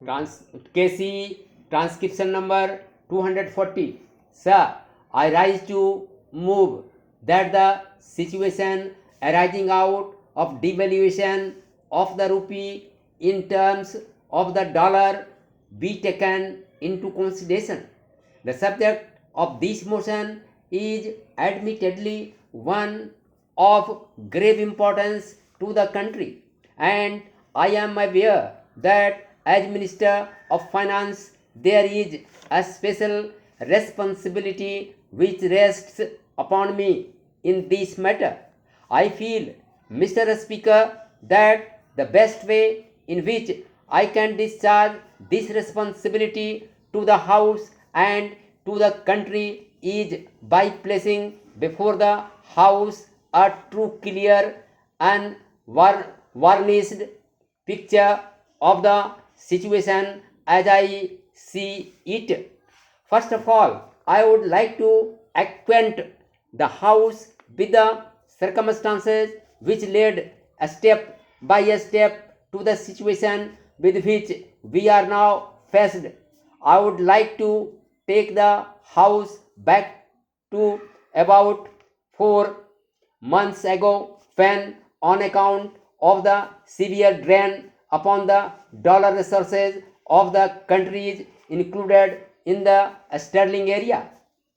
Trans- KC transcription number 240. Sir, I rise to move that the situation arising out of devaluation of the rupee in terms of the dollar be taken into consideration. The subject of this motion is admittedly one of grave importance to the country, and I am aware that as Minister of Finance there is a special responsibility which rests upon me in this matter. I feel, Mr. Speaker, that the best way in which I can discharge this responsibility to the House and to the country is by placing before the House a true, clear, and varnished picture of the situation as I see it. First of all, I would like to acquaint the House with the circumstances which led a step by a step to the situation with which we are now faced. I would like to take the House back to about 4 months ago when, on account of the severe drain upon the dollar resources of the countries included in the sterling area,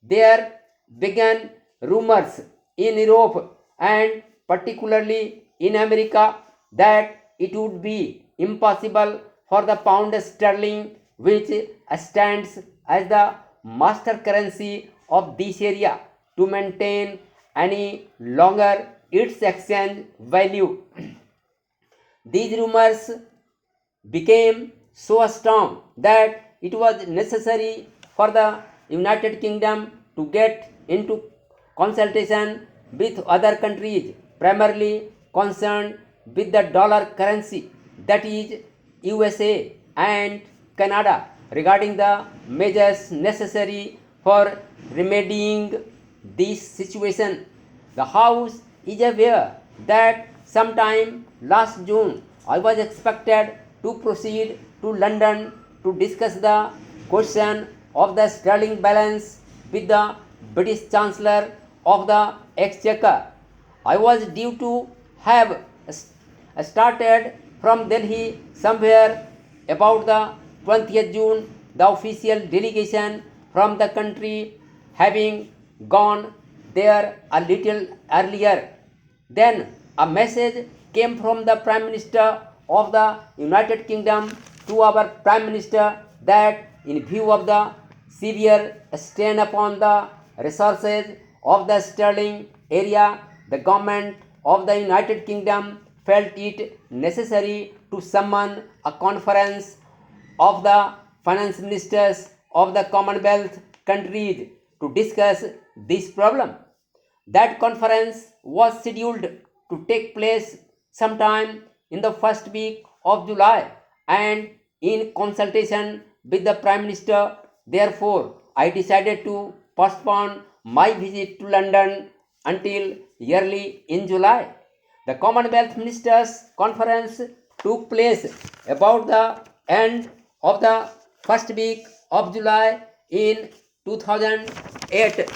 there began rumors in Europe and particularly in America that it would be impossible for the pound sterling, which stands as the master currency of this area, to maintain any longer its exchange value. These rumors became so strong that it was necessary for the United Kingdom to get into consultation with other countries primarily concerned with the dollar currency, that is USA and Canada, regarding the measures necessary for remedying this situation. The House is aware that sometime last June I was expected to proceed to London to discuss the question of the sterling balance with the British Chancellor of the Exchequer. I was due to have started from Delhi somewhere about the 20th June, the official delegation from the country having gone there a little earlier. Then a message came from the Prime Minister of the United Kingdom to our Prime Minister that, in view of the severe strain upon the resources of the sterling area, the government of the United Kingdom felt it necessary to summon a conference of the finance ministers of the Commonwealth countries to discuss this problem. That conference was scheduled to take place sometime in the first week of July, and in consultation with the Prime Minister, therefore, I decided to postpone my visit to London until early in July. The Commonwealth Ministers' Conference took place about the end of the first week of July in 2008.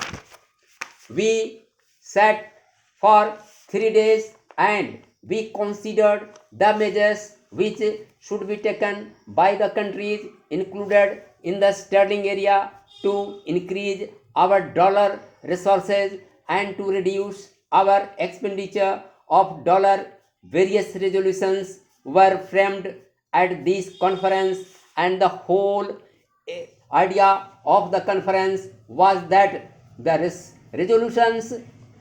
We sat for 3 days and we considered the measures which should be taken by the countries included in the sterling area to increase our dollar resources and to reduce our expenditure of dollar. Various resolutions were framed at this conference, and the whole idea of the conference was that the resolutions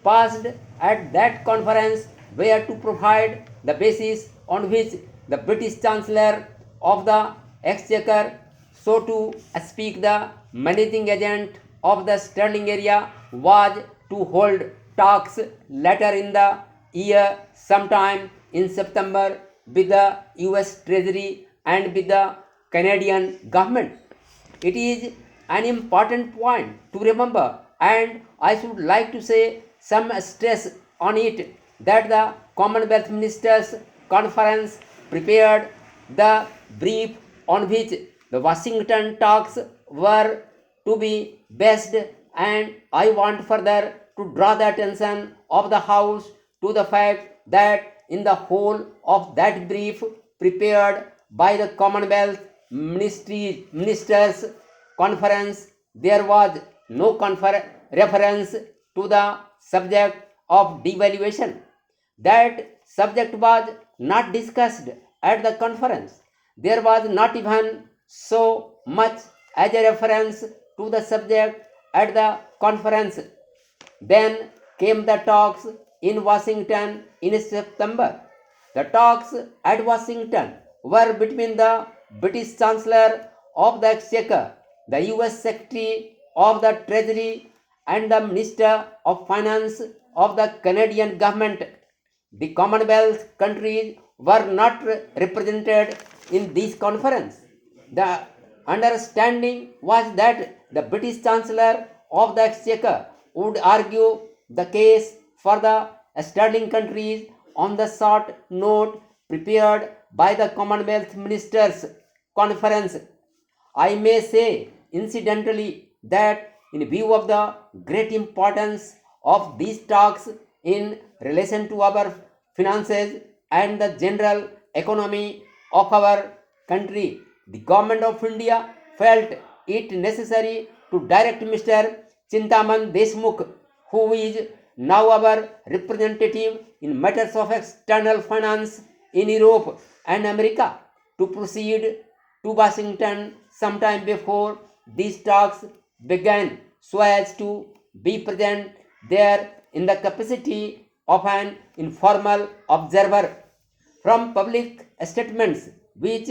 passed at that conference were to provide the basis on which the British Chancellor of the Exchequer, so to speak, the managing agent of the sterling area, was to hold talks later in the year, sometime in September, with the US Treasury and with the Canadian government. It is an important point to remember, and I should like to say some stress on it, that the Commonwealth Ministers' Conference prepared the brief on which the Washington talks were to be based, and I want further to draw the attention of the House to the fact that in the whole of that brief prepared by the Commonwealth Ministers Conference, there was no reference to the subject of devaluation. That subject was not discussed at the conference. There was not even so much as a reference to the subject at the conference. Then came the talks in Washington in September. The talks at Washington were between the British Chancellor of the Exchequer, the US Secretary of the Treasury, and the Minister of Finance of the Canadian government. The Commonwealth countries were not represented in this conference. The understanding was that the British Chancellor of the Exchequer would argue the case for the sterling countries on the short note prepared by the Commonwealth Ministers Conference. I may say incidentally that in view of the great importance of these talks in relation to our finances and the general economy of our country, the government of India felt it necessary to direct Mr. Chintaman Deshmukh, who is now our representative in matters of external finance in Europe and America, to proceed to Washington sometime before these talks began, so as to be present there in the capacity of an informal observer. From public statements which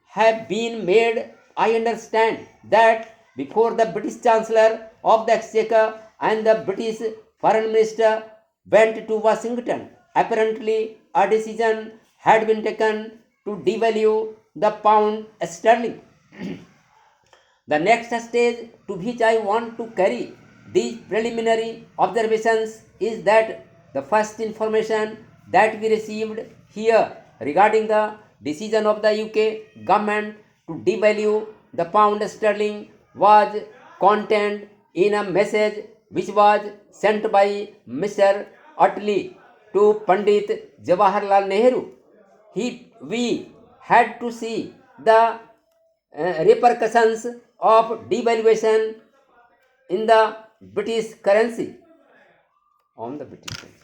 have been made, I understand that before the British Chancellor of the Exchequer and the British Foreign Minister went to Washington, apparently a decision had been taken to devalue the pound sterling. The next stage to which I want to carry these preliminary observations is that the first information that we received here regarding the decision of the UK government to devalue the pound sterling was contained in a message which was sent by Mr. Attlee to Pandit Jawaharlal Nehru. We had to see the repercussions of devaluation in the British currency on the British currency.